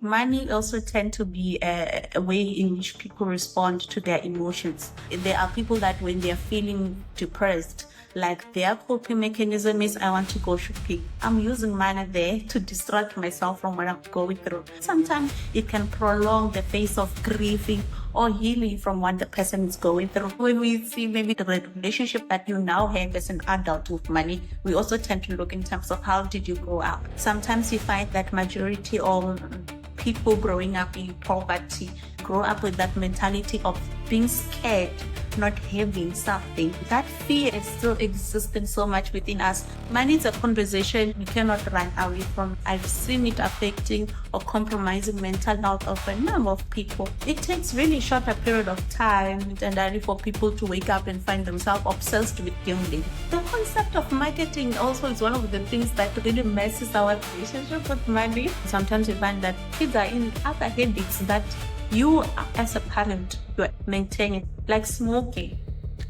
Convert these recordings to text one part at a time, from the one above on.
Money also tend to be a way in which people respond to their emotions. There are people that when they're feeling depressed, like their coping mechanism is, I want to go shopping. I'm using money there to distract myself from what I'm going through. Sometimes it can prolong the phase of grieving or healing from what the person is going through. When we see maybe the relationship that you now have as an adult with money, we also tend to look in terms of how did you grow up. Sometimes you find that majority of people growing up in poverty grow up with that mentality of being scared, not having something. That fear is still existing so much within us. Money is a conversation we cannot run away from. I've seen it affecting or compromising mental health of a number of people. It takes really short a period of time and for people to wake up and find themselves obsessed with gambling. The concept of marketing also is one of the things that really messes our relationship with money. Sometimes you find that kids are in other headaches that you as a parent, you're maintaining, like smoking.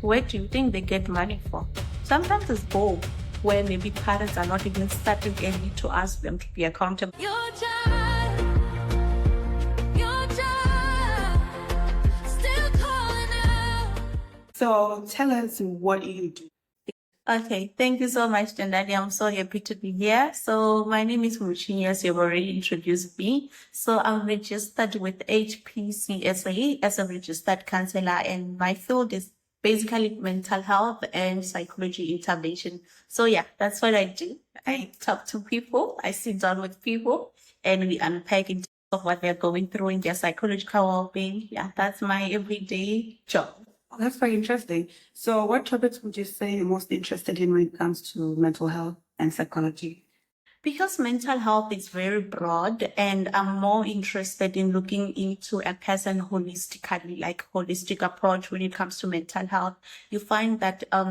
Where do you think they get money for? Sometimes it's both, where maybe parents are not even starting early to ask them to be accountable. Your child, still calling out. So tell us, what do you do? Okay, thank you so much, Dandani. I'm so happy to be here. So my name is Mutshinye, as you've already introduced me. So I'm registered with HPCSA as a registered counselor, and my field is basically mental health and psychology intervention. So yeah, that's what I do. I talk to people, I sit down with people, and we unpack in terms of what they're going through in their psychological well-being. Yeah, that's my everyday job. Oh, that's very interesting. So what topics would you say you're most interested in when it comes to mental health and psychology? Because mental health is very broad, and I'm more interested in looking into a person holistically, like holistic approach when it comes to mental health. You find that a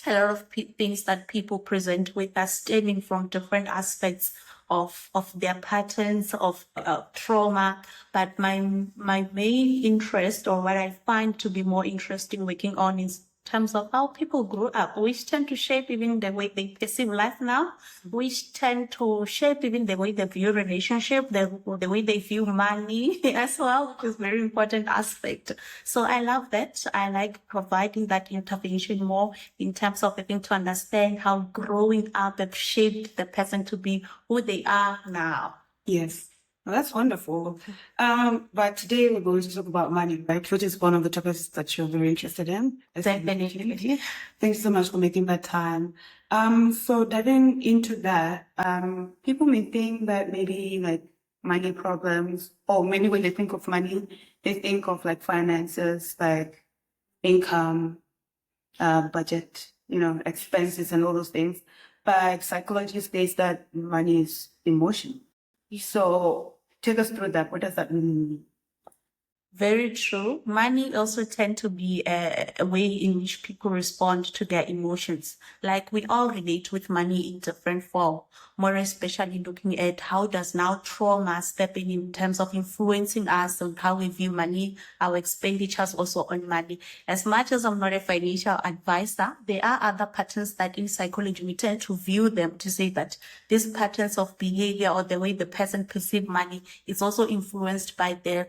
lot of things that people present with are stemming from different aspects of their patterns of trauma. But my main interest, or what I find to be more interesting working on, is terms of how people grew up, which tend to shape even the way they perceive life now, which tend to shape even the way they view relationship, the way they view money as well, which is a very important aspect. So I love that. I like providing that intervention more in terms of having to understand how growing up have shaped the person to be who they are now. Yes. Well, that's wonderful. But today we're going to talk about money, right? Which is one of the topics that you're very interested in. Definitely. Thanks so much for making that time. So diving into that, people may think that maybe like money problems, or maybe when they think of money, they think of like finances, like income, budget, expenses and all those things. But psychology states that money is emotion. So take us through that. What does that mean? Very true. Money also tend to be a way in which people respond to their emotions. Like we all relate with money in different form, more especially looking at how does now trauma step in terms of influencing us on how we view money, our expenditures also on money. As much as I'm not a financial advisor, there are other patterns that in psychology we tend to view them to say that these patterns of behavior or the way the person perceives money is also influenced by their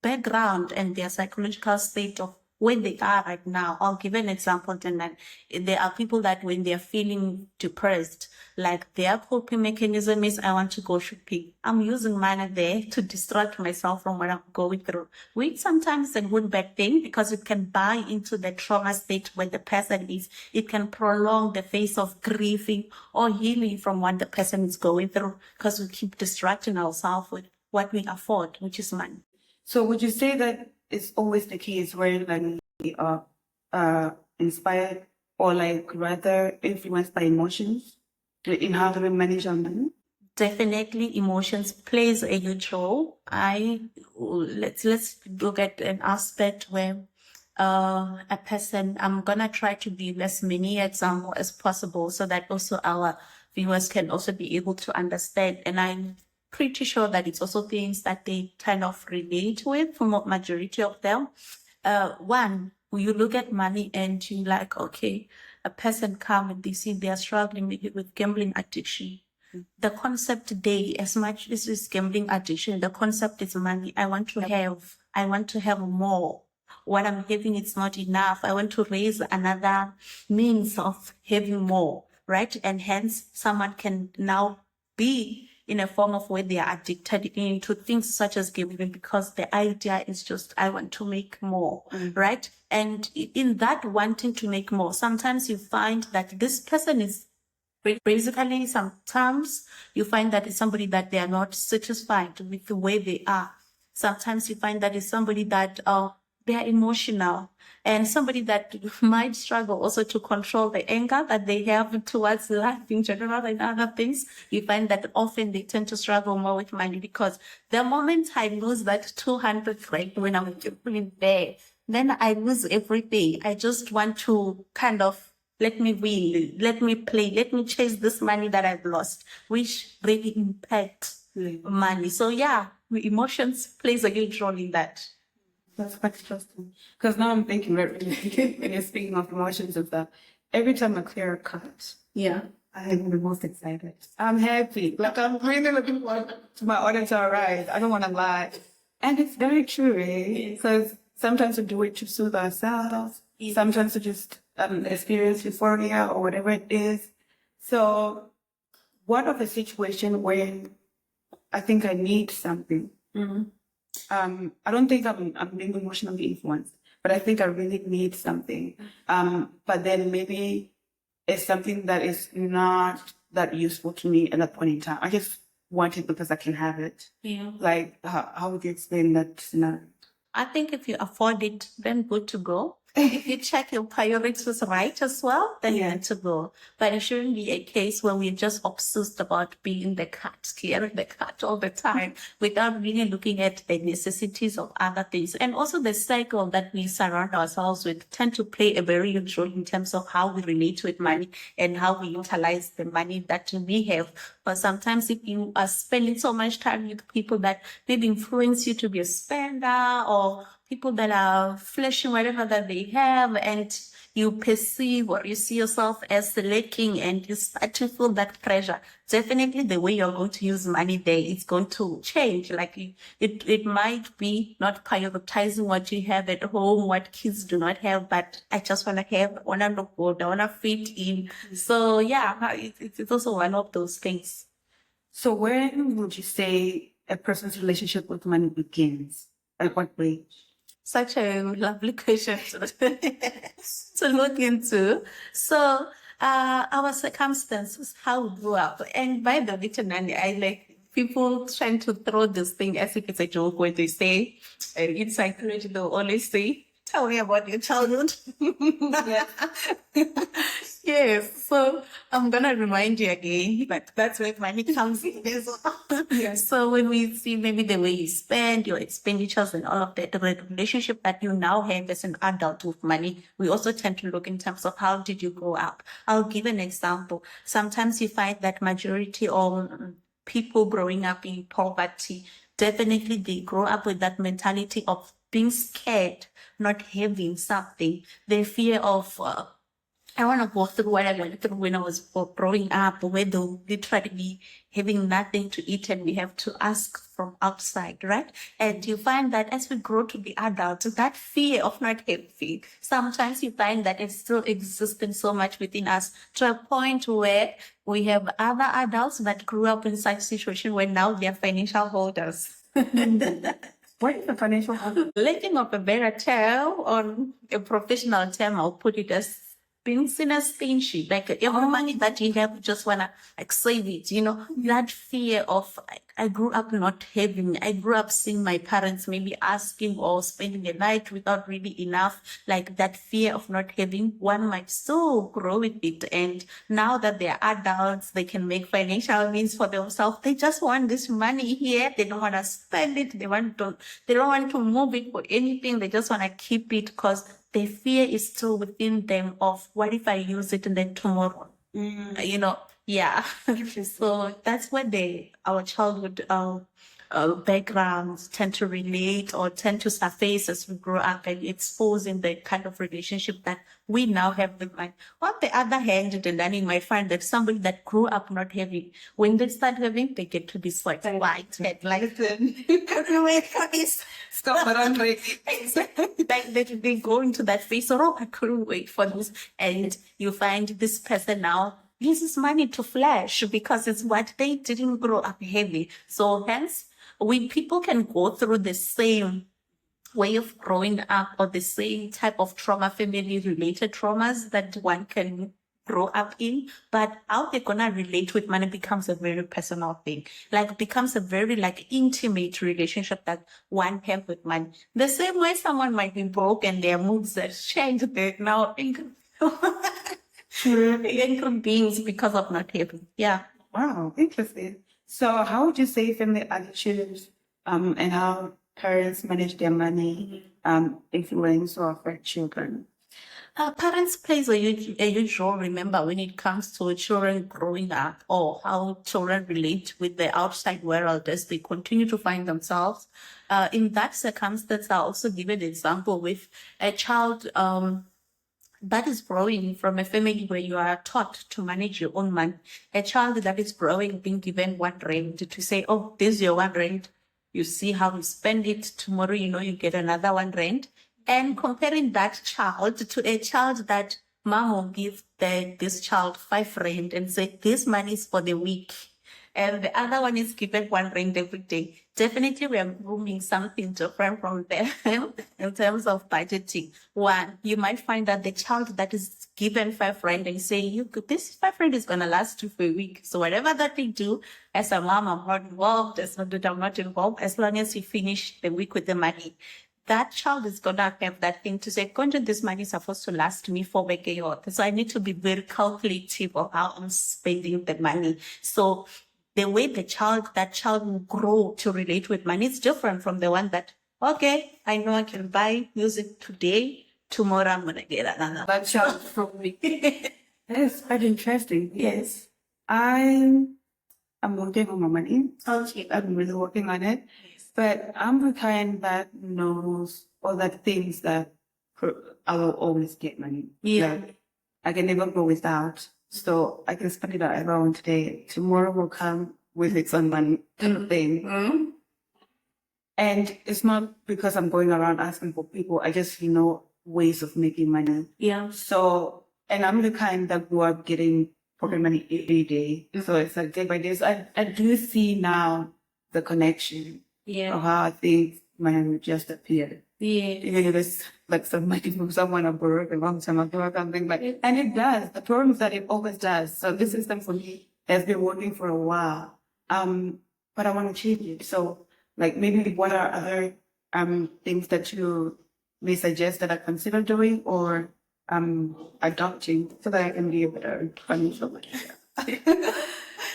background and their psychological state of where they are right now. I'll give an example, and then there are people that when they're feeling depressed, like their coping mechanism is, I want to go shopping. I'm using money there to distract myself from what I'm going through, which sometimes is a good bad thing because it can buy into the trauma state where the person is. It can prolong the phase of grieving or healing from what the person is going through because we keep distracting ourselves with what we afford, which is money. So would you say that it's always the case where like we are inspired or like rather influenced by emotions in how do we manage our money? Definitely emotions plays a huge role. Let's look at an aspect where a person, I'm gonna try to give as many examples as possible so that also our viewers can also be able to understand. And I'm pretty sure that it's also things that they kind of relate with for majority of them. One, when you look at money and you like, okay, a person come and they see they're struggling maybe with gambling addiction. the concept today, as much as it's gambling addiction, the concept is money. I want to have more. What I'm having is not enough. I want to raise another means of having more, right? And hence someone can now be in a form of where they are addicted into things such as gambling, because the idea is just, I want to make more, right? And in that wanting to make more, sometimes you find that this person is basically, sometimes you find that it's somebody that they are not satisfied with the way they are. Sometimes you find that it's somebody that they are emotional, and somebody that might struggle also to control the anger that they have towards life in general and other things. You find that often they tend to struggle more with money, because the moment I lose that 200 right when I'm in there, then I lose everything. I just want to kind of let me win, let me play, let me chase this money that I've lost, which really impacts money. So yeah, emotions plays a huge role in that. That's quite interesting. Because now I'm thinking, when you're speaking of emotions and stuff, every time I clear a cut, Yeah. I'm the most excited. I'm happy. Like, I'm really looking forward to my order to arrive. I don't want to lie. And it's very true, eh? Because sometimes we do it to soothe ourselves. Sometimes we just experience euphoria or whatever it is. So, what of a situation when I think I need something? I don't think I'm being emotionally influenced, but I think I really need something. But then maybe it's something that is not that useful to me at that point in time. I just want it because I can have it. Yeah. Like, how would you explain that scenario? I think if you afford it, then good to go. If you check your priorities right as well, then you're good to go. But it shouldn't be a case where we're just obsessed about being the cat, clearing the cat all the time, without really looking at the necessities of other things. And also the cycle that we surround ourselves with tend to play a very huge role in terms of how we relate with money and how we utilize the money that we have. But sometimes if you are spending so much time with people that maybe influence you to be a spender, or people that are flashing whatever that they have, and you perceive or you see yourself as lacking, and you start to feel that pressure, definitely the way you're going to use money there is going to change. Like it might be not prioritizing what you have at home, what kids do not have, but I just want to have, want to look good, I want to fit in. So yeah, it's also one of those things. So, when would you say a person's relationship with money begins? At what age? Such a lovely question to look into. So, our circumstances, how we grew up. And by the way, Tanani, I like people trying to throw this thing as if it's a joke when they say, in psychology, they'll always say, tell me about your childhood. Yes, so I'm gonna remind you again that that's where money comes in as well. Yes. So when we see maybe the way you spend your expenditures and all of that, the relationship that you now have as an adult with money, we also tend to look in terms of how did you grow up. I'll give an example. Sometimes you find that majority of people growing up in poverty, definitely they grow up with that mentality of being scared, not having something, the fear of I want to go through what I went through when I was growing up, where they'll literally be having nothing to eat and we have to ask from outside, right? And you find that as we grow to be adults, that fear of not having, sometimes you find that it's still existing so much within us, to a point where we have other adults that grew up in such situation where now they're financial holders. What is the financial harm? Lacking of a better term, or a professional term, I'll put it as being seen as stingy. Like every money that you have, you just wanna like save it. You know, that fear of I grew up not having. I grew up seeing my parents maybe asking or spending the night without really enough. Like that fear of not having, one might still grow with it. And now that they're adults, they can make financial means for themselves. They just want this money here. They don't want to spend it. They don't want to move it for anything. They just want to keep it because the fear is still within them of what if I use it and then tomorrow, you know, yeah. So that's where our childhood backgrounds tend to relate or tend to surface as we grow up and exposing the kind of relationship that we now have with money. On the other hand, Delani might find that somebody that grew up not having, when they start having, they get to be sweat white and like, wait for this. Stop it, Andre. Like they go into that phase, oh, I couldn't wait for this. And you find this person now uses money to flash because it's what they didn't grow up having. So hence, when people can go through the same way of growing up or the same type of trauma, family related traumas that one can grow up in, but how they're gonna relate with money becomes a very personal thing. Like becomes a very like intimate relationship that one have with money. The same way someone might be broke and their moods have changed, they're now income beings because of not having. Yeah. Wow, interesting. So how would you say family attitudes and how parents manage their money influence or affect children? Parents plays a huge role, remember, when it comes to children growing up or how children relate with the outside world as they continue to find themselves. In that circumstance, I'll also give an example with a child that is growing from a family where you are taught to manage your own money. A child that is growing, being given 1 rand to say, oh, this is your 1 rand. You see how you spend it. Tomorrow, you get another 1 rand. And comparing that child to a child that mom will give this child 5 rand and say, this money is for the week. And the other one is given 1 rand every day. Definitely, we are grooming something different from them in terms of budgeting. One, you might find that the child that is given 5 rand and say, this 5 rand is going to last you for a week. So whatever that they do, as a mom, I'm not involved. As not that I'm not involved. As long as you finish the week with the money, that child is going to have that thing to say, this money is supposed to last me for a year. So I need to be very calculative of how I'm spending the money. So the way that child will grow to relate with money is different from the one that, okay, I know I can buy music today, tomorrow I'm going to get another. That child from me. That's quite interesting. Yes. I'm working on my money. Okay. I'm really working on it. But I'm the kind that knows or that thinks that I will always get money. Yeah. Like, I can never go without. So I can spend it however I want today. Tomorrow will come with its own money kind of thing. Mm-hmm. And it's not because I'm going around asking for people. I just know ways of making money. Yeah. So, and I'm the kind that grew up getting pocket money every day. So it's like day by day. So I do see now the connection of how I think money would just appear. Yeah. There's like some money from someone abroad a long time ago or something like, and it does. The problem is that it always does. So this system for me has been working for a while. But I want to change it. So like maybe what are other things that you may suggest that I consider doing or adopting so that I can be a better financial manager?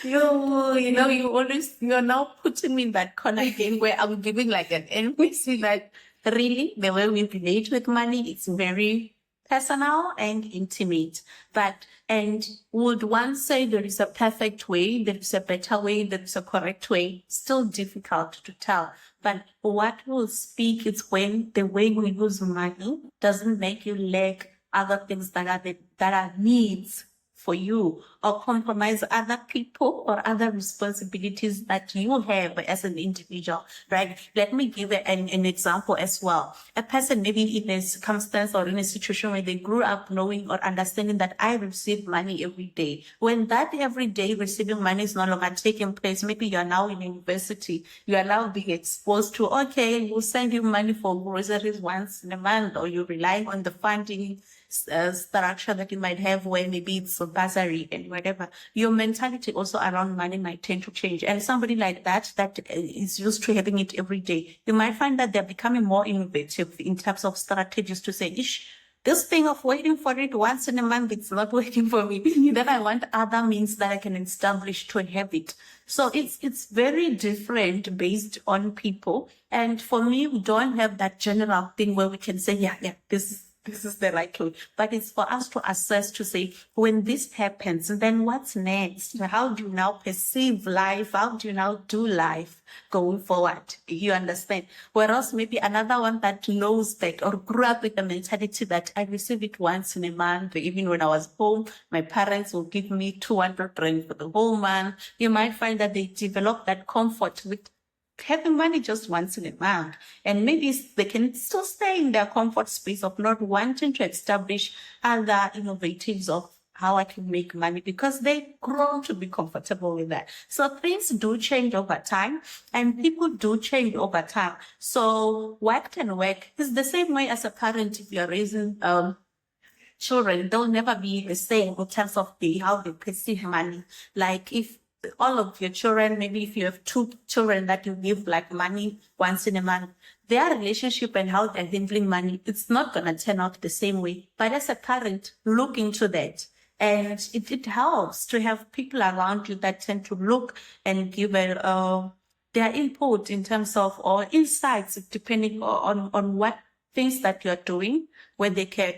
You're now putting me in that corner again where I'm giving like an NPC that really the way we relate with money, it's very personal and intimate. And would one say there is a perfect way, there is a better way, there is a correct way? Still difficult to tell. But what will speak is when the way we use money doesn't make you lack other things that are needs for you or compromise other people or other responsibilities that you have as an individual, right? Let me give an example as well. A person maybe in a circumstance or in a situation where they grew up knowing or understanding that I receive money every day. When that everyday receiving money is no longer taking place, maybe you are now in university, you are now being exposed to, okay, we'll send you money for groceries once in a month, or you rely on the funding structure that you might have where maybe it's a bursary and whatever. Your mentality also around money might tend to change. And somebody like that is used to having it every day, you might find that they're becoming more innovative in terms of strategies to say, this thing of waiting for it once in a month, it's not working for me. Then I want other means that I can establish to have it. So it's very different based on people. And for me, we don't have that general thing where we can say, this this is the right way. But it's for us to assess, to say, when this happens, then what's next? How do you now perceive life? How do you now do life going forward? You understand? Whereas maybe another one that knows that or grew up with the mentality that I receive it once in a month, even when I was home, my parents will give me 200 rand for the whole month. You might find that they develop that comfort with having money just once in a month. And maybe they can still stay in their comfort space of not wanting to establish other innovatives of how I can make money because they've grown to be comfortable with that. So things do change over time and people do change over time. So what can work is the same way as a parent. If you're raising children, they'll never be the same in terms of how they perceive money. Like if all of your children, maybe if you have 2 children that you give like money once in a month, their relationship and how they're handling money, it's not going to turn out the same way. But as a parent, look into that. And it helps to have people around you that tend to look and give their input in terms of, or insights, depending on what things that you're doing, where they can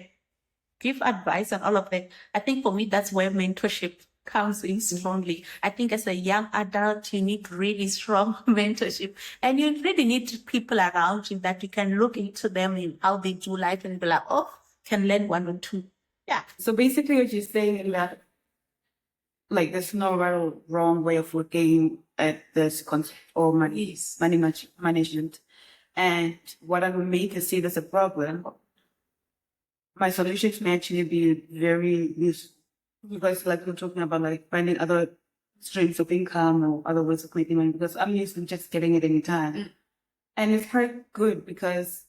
give advice and all of that. I think for me, that's where mentorship comes in strongly. I think as a young adult, you need really strong mentorship and you really need people around you that you can look into them and how they do life and be like, oh, can learn 1 or 2. Yeah. So basically what you're saying is that like there's no right or wrong way of looking at this concept or money management. And what I would make is see there's a problem. My solutions may actually be very useful because like we're talking about like finding other streams of income or other ways of making money because I'm used to just getting it anytime. And it's quite good because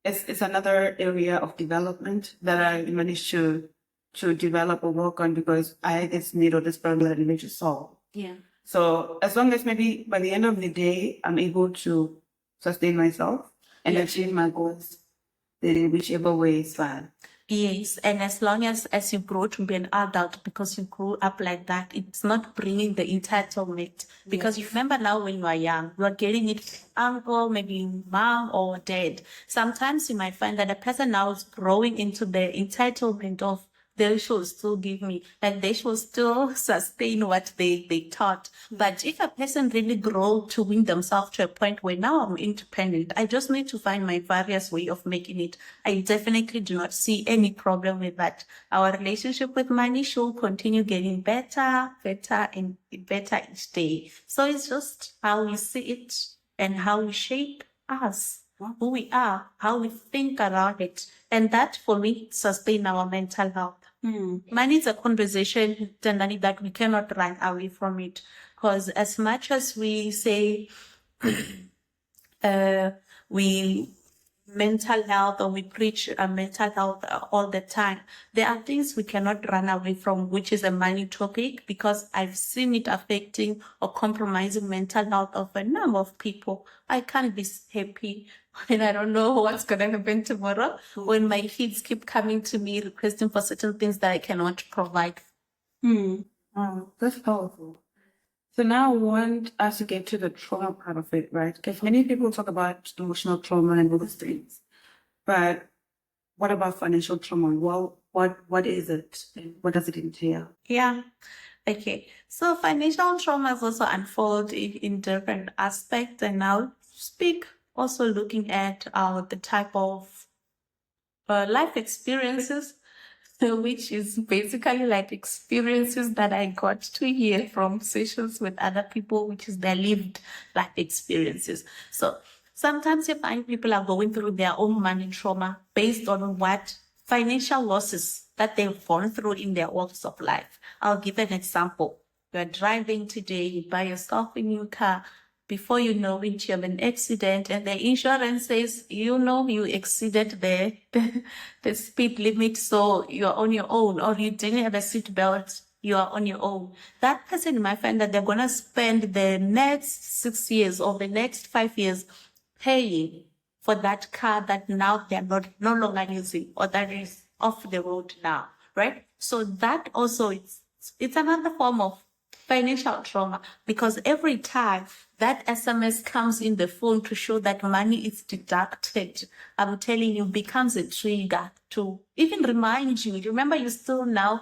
it's another area of development that I managed to develop or work on because I had this need or this problem that I needed to solve. Yeah. So as long as maybe by the end of the day I'm able to sustain myself and achieve my goals, then whichever way is fine. Yes, and as long as you grow to be an adult, because you grew up like that, it's not bringing the entitlement. Because you remember now when you are young, you are getting it from uncle, maybe mom or dad. Sometimes you might find that a person now is growing into the entitlement of they should still give me, like they should still sustain what they taught. But if a person really grow to win themselves to a point where now I'm independent, I just need to find my various way of making it. I definitely do not see any problem with that. Our relationship with money should continue getting better and better each day. So it's just how we see it and how we shape us, who we are, how we think around it. And that for me sustain our mental health. Money is a conversation generally that we cannot run away from it. Because as much as we say we mental health or we preach mental health all the time, there are things we cannot run away from, which is a money topic, because I've seen it affecting or compromising mental health of a number of people. I can't be happy and I don't know what's going to happen tomorrow when my kids keep coming to me requesting for certain things that I cannot provide. Oh, that's powerful. So now I want us to get to the trauma part of it, right? Because many people talk about emotional trauma and all those things. But what about financial trauma? Well, what is it? And what does it entail? Yeah. Okay. So financial trauma is also unfold in different aspects, and I'll speak also looking at the type of life experiences, which is basically like experiences that I got to hear from sessions with other people, which is their lived life experiences. So sometimes you find people are going through their own money trauma based on what financial losses that they've gone through in their walks of life. I'll give an example. You're driving today, you buy yourself a new car. Before you know it, you have an accident and the insurance says, you exceeded the speed limit, so you're on your own, or you didn't have a seat belt, you are on your own. That person might find that they're going to spend the next 6 years or the next 5 years paying for that car that now they're no longer using, or that is off the road now, right? So that also, it's another form of financial trauma, because every time that SMS comes in the phone to show that money is deducted, I'm telling you, becomes a trigger to even remind you. Remember, you still now,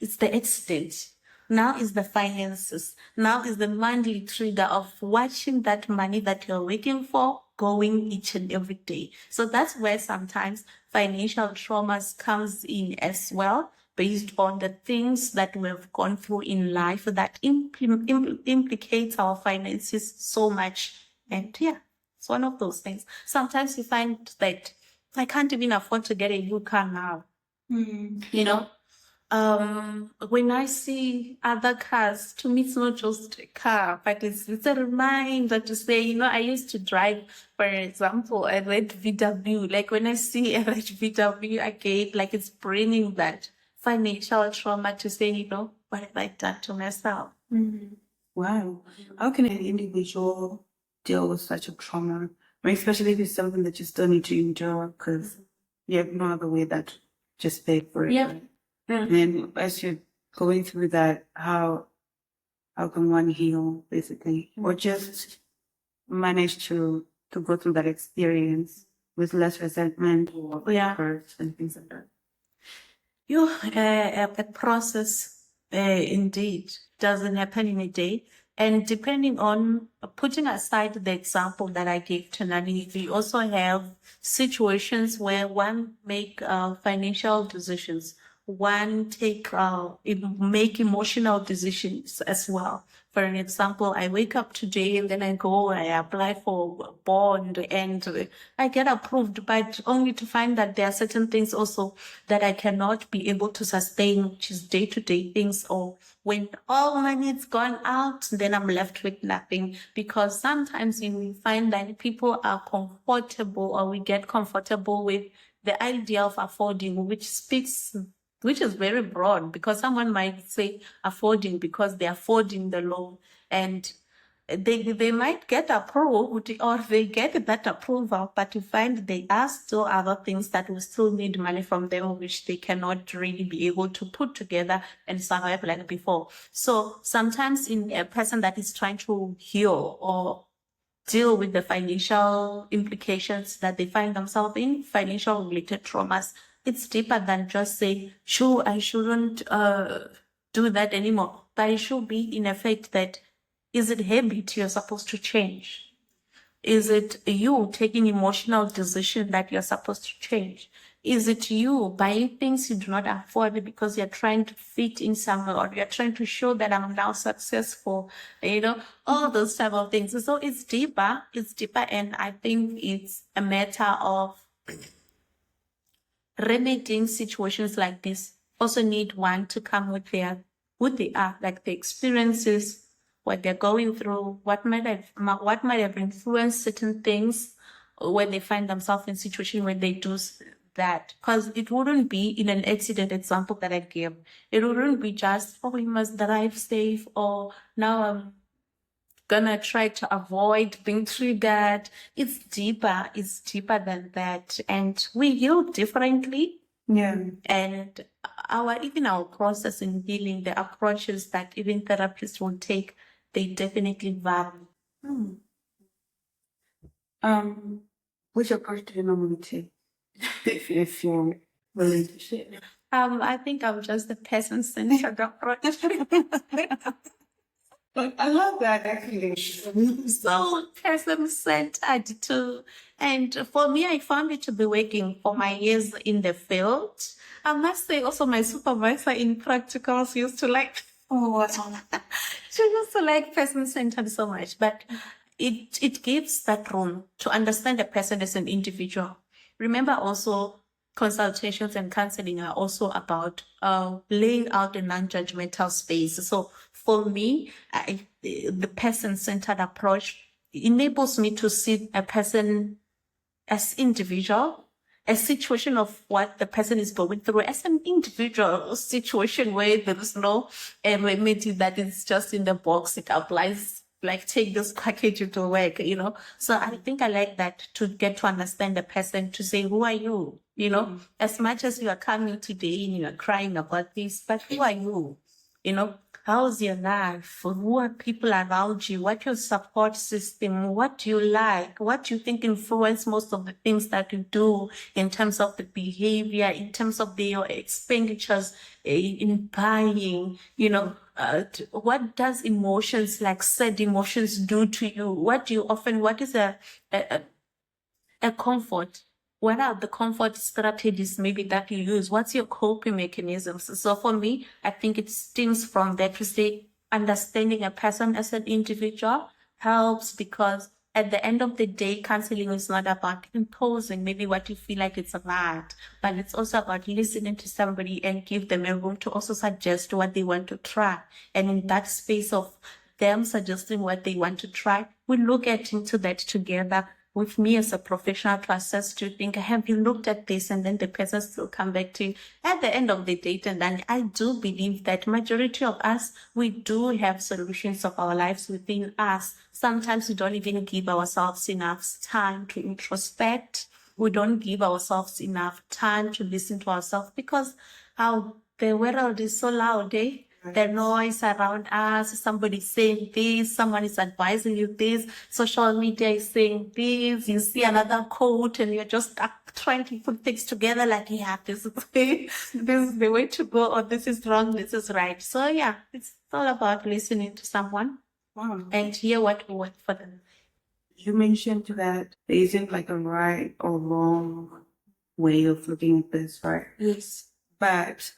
it's the accident. Now is the finances. Now is the monthly trigger of watching that money that you're working for going each and every day. So that's where sometimes financial traumas comes in as well, based on the things that we've gone through in life that implicates our finances so much. And yeah, it's one of those things. Sometimes you find that I can't even afford to get a new car now. You know, when I see other cars, to me, it's not just a car, but it's a reminder to say, you know, I used to drive, for example, a red VW. Like when I see a red VW again, like it's bringing that financial trauma to say, you know, what have I done to myself? Wow. How can an individual deal with such a trauma? I mean, especially if it's something that you still need to endure because you have no other way that just pay for it. Yeah. Right? And then as you're going through that, how can one heal basically, or just manage to go through that experience with less resentment or hurt and things like that? A process indeed doesn't happen in a day. And depending on putting aside the example that I gave to Nani, we also have situations where one make financial decisions, one make emotional decisions as well. For an example, I wake up today and then I apply for a bond and I get approved, but only to find that there are certain things also that I cannot be able to sustain, which is day-to-day things, or when all money is gone out, then I'm left with nothing. Because sometimes we find that people are comfortable, or we get comfortable with the idea of affording, which is very broad, because someone might say affording because they're affording the loan, and they might get approved or they get that approval, but you find there are still other things that will still need money from them, which they cannot really be able to put together and survive like before. So sometimes in a person that is trying to heal or deal with the financial implications that they find themselves in, financial related traumas, it's deeper than just saying, sure, I shouldn't do that anymore. But it should be in effect that, is it habit you're supposed to change? Is it you taking emotional decision that you're supposed to change? Is it you buying things you do not afford because you're trying to fit in somewhere, or you're trying to show that I'm now successful? You know, all those type of things. So it's deeper, and I think it's a matter of remedying situations like this. Also need one to come with who they are, like the experiences, what they're going through, what might have influenced certain things when they find themselves in a situation where they do that. Because it wouldn't be in an accident example that I gave. It wouldn't be just, oh, you must drive safe, or now I'm gonna try to avoid being triggered. It's deeper than that. And we heal differently. Yeah. And our process in healing, the approaches that even therapists will take, they definitely vary. Which approach do you normally take if you're willing to share? I think I'm just a person-centered approach. But I love that actually. So person-centered too. And for me, I found it to be working for my years in the field. I must say also my supervisor in practicals used to like, she used to like person-centered so much, but it gives that room to understand a person as an individual. Remember also, consultations and counseling are also about laying out a non-judgmental space. So for me, the person-centered approach enables me to see a person as individual, a situation of what the person is going through as an individual situation where there is no remedy that is just in the box. It applies, like, take this package to work, you know. So I think I like that, to get to understand the person, to say, who are you? You know, as much as you are coming today and you are crying about this, but who are you? You know, how's your life? Who are people around you? What's your support system? What do you like? What do you think influence most of the things that you do in terms of the behavior, in terms of your expenditures in buying? What does emotions like sad emotions do to you? What is a, a comfort? What are the comfort strategies maybe that you use? What's your coping mechanisms? So for me, I think it stems from that to say understanding a person as an individual helps, because at the end of the day, counseling is not about imposing maybe what you feel like it's about, but it's also about listening to somebody and give them a room to also suggest what they want to try. And in that space of them suggesting what they want to try, we look into that together with me as a professional to assess, to think, have you looked at this? And then the person still come back to you at the end of the date. And then I do believe that majority of us, we do have solutions of our lives within us. Sometimes we don't even give ourselves enough time to introspect. We don't give ourselves enough time to listen to ourselves, because how the world is so loud, eh? The noise around us, somebody saying this, someone is advising you this, social media is saying this, you see another quote and you're just trying to put things together like, yeah, this is the way to go, or this is wrong, this is right. So yeah, it's all about listening to someone Wow. and hear what will work for them. You mentioned that there isn't like a right or wrong way of looking at this, right? Yes. But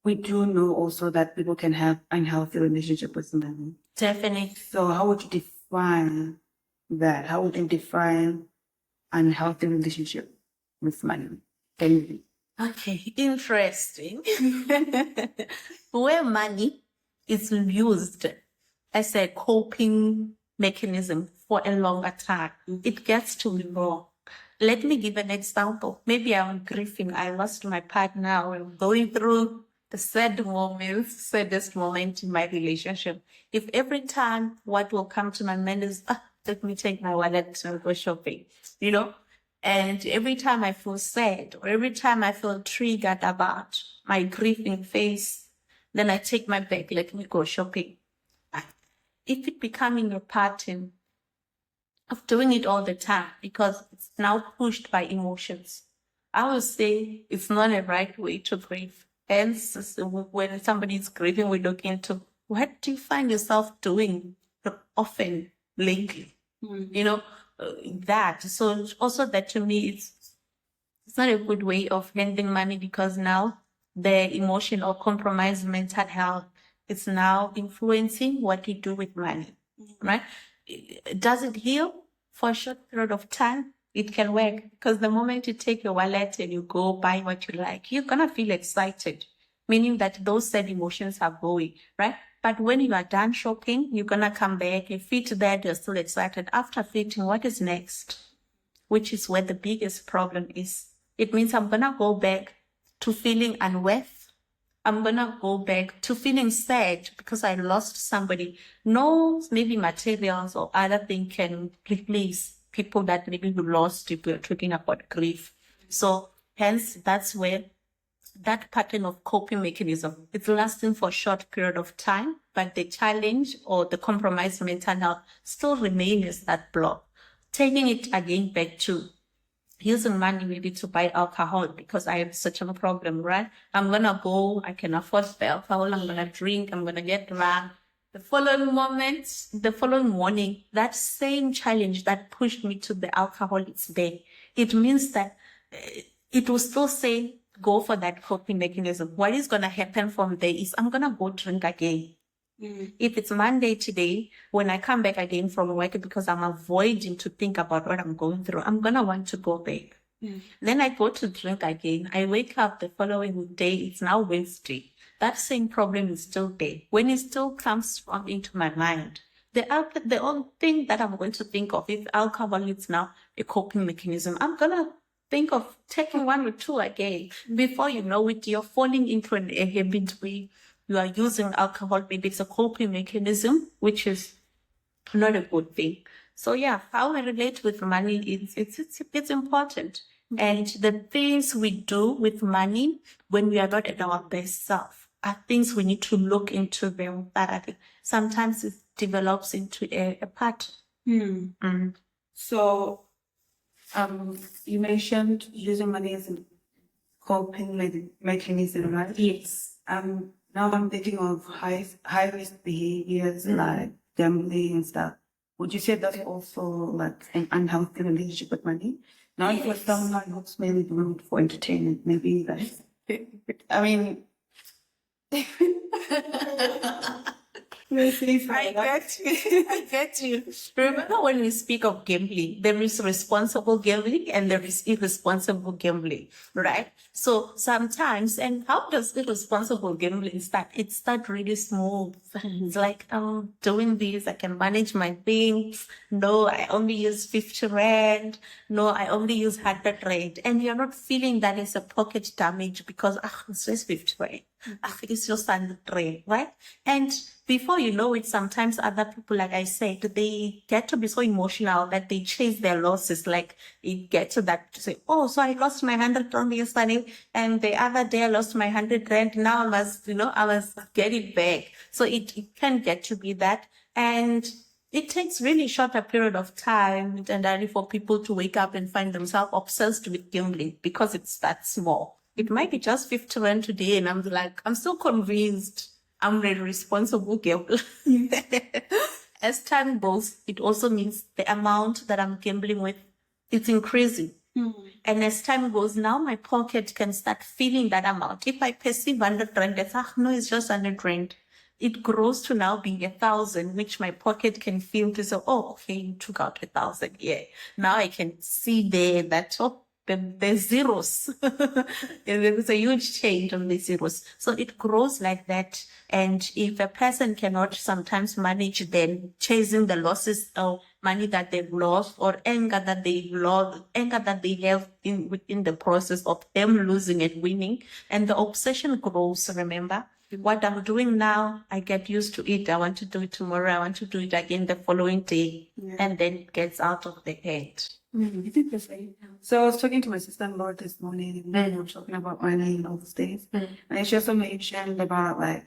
we do know also that people can have unhealthy relationship with money. Definitely. So how would you define that? How would you define unhealthy relationship with money? Can you? Okay, interesting. Where money is used as a coping mechanism for a longer time, it gets to be wrong. Let me give an example. Maybe I'm grieving. I lost my partner. Or I'm going through the saddest moment in my relationship. If every time what will come to my mind is, let me take my wallet to go shopping, and every time I feel sad, or every time I feel triggered about my grieving phase, then I take my bag, let me go shopping. If it becoming a pattern of doing it all the time, because it's now pushed by emotions, I would say it's not a right way to grieve. Hence, when somebody is grieving, we look into what do you find yourself doing often lately? That. So also that to me, it's not a good way of handling money, because now the emotion or compromised mental health is now influencing what you do with money, right? Does it heal for a short period of time? It can work, because the moment you take your wallet and you go buy what you like, you're gonna feel excited, meaning that those sad emotions are going, right? But when you are done shopping, you're gonna come back, you fit that, you're still excited. After fitting, what is next? Which is where the biggest problem is. It means I'm gonna go back to feeling unworth. I'm gonna go back to feeling sad because I lost somebody. No, maybe materials or other thing can replace people that maybe we lost if we're talking about grief. So hence that's where that pattern of coping mechanism, it's lasting for a short period of time, but the challenge or the compromised mental health still remains that block. Taking it again back to using money maybe to buy alcohol because I have such a problem, right? I'm gonna go, I can afford the alcohol, I'm gonna drink, I'm gonna get drunk. The following morning, that same challenge that pushed me to the alcohol is there. It means that it will still say, go for that coping mechanism. What is gonna happen from there is I'm gonna go drink again. If it's Monday today, when I come back again from work, because I'm avoiding to think about what I'm going through, I'm going to want to go back. Then I go to drink again. I wake up the following day. It's now Wednesday. That same problem is still there. When it still comes into my mind, the only thing that I'm going to think of, if alcohol is now a coping mechanism, I'm going to think of taking one or two again. Before you know it, you're falling into a habit where you are using alcohol. Maybe it's a coping mechanism, which is not a good thing. So yeah, how I relate with money, it's important. And the things we do with money when we are not at our best self, are things we need to look into them. That I think sometimes it develops into a pattern. Mm. So, you mentioned using money as a coping mechanism, right? Yes. Now I'm thinking of high risk behaviors like gambling and stuff. Would you say that's also like an unhealthy relationship with money? Not for Yes. someone who's mainly doing it for entertainment, maybe like, I mean, I get you. I get you. Remember when we speak of gambling, there is responsible gambling and there is irresponsible gambling, right? So sometimes, and how does irresponsible gambling start? It starts really small. It's like, doing this, I can manage my things. No, I only use 50 rand. No, I only use 100 rand. And you're not feeling that it's a pocket damage because, it's just 50 rand. It's just 100 rand, right? And before you know it, sometimes other people, like I said, they get to be so emotional that they chase their losses. Like it gets to that to say, oh, so I lost my 100 rand yesterday, and the other day I lost my 100 rand. Now I must get it back. So it can get to be that, and it takes really short a period of time, and only for people to wake up and find themselves obsessed with gambling because it's that small. It might be just 50 rand today, and I'm still convinced I'm a responsible gambler. As time goes, it also means the amount that I'm gambling with, it's increasing. And as time goes, now my pocket can start feeling that amount. If I perceive 100 rand, no, it's just 100 rand. It grows to now being 1,000, which my pocket can feel to say, oh, okay, you took out 1,000. Yeah. Now I can see there that, the zeros. There's a huge change on the zeros. So it grows like that. And if a person cannot sometimes manage then chasing the losses of money that they've lost or anger that they have within the process of them losing and winning, and the obsession grows, remember? What I'm doing now, I get used to it. I want to do it tomorrow. I want to do it again the following day. Yeah. And then it gets out of the head. So I was talking to my sister-in-law this morning, and we were talking about money and all those things. And she also mentioned about like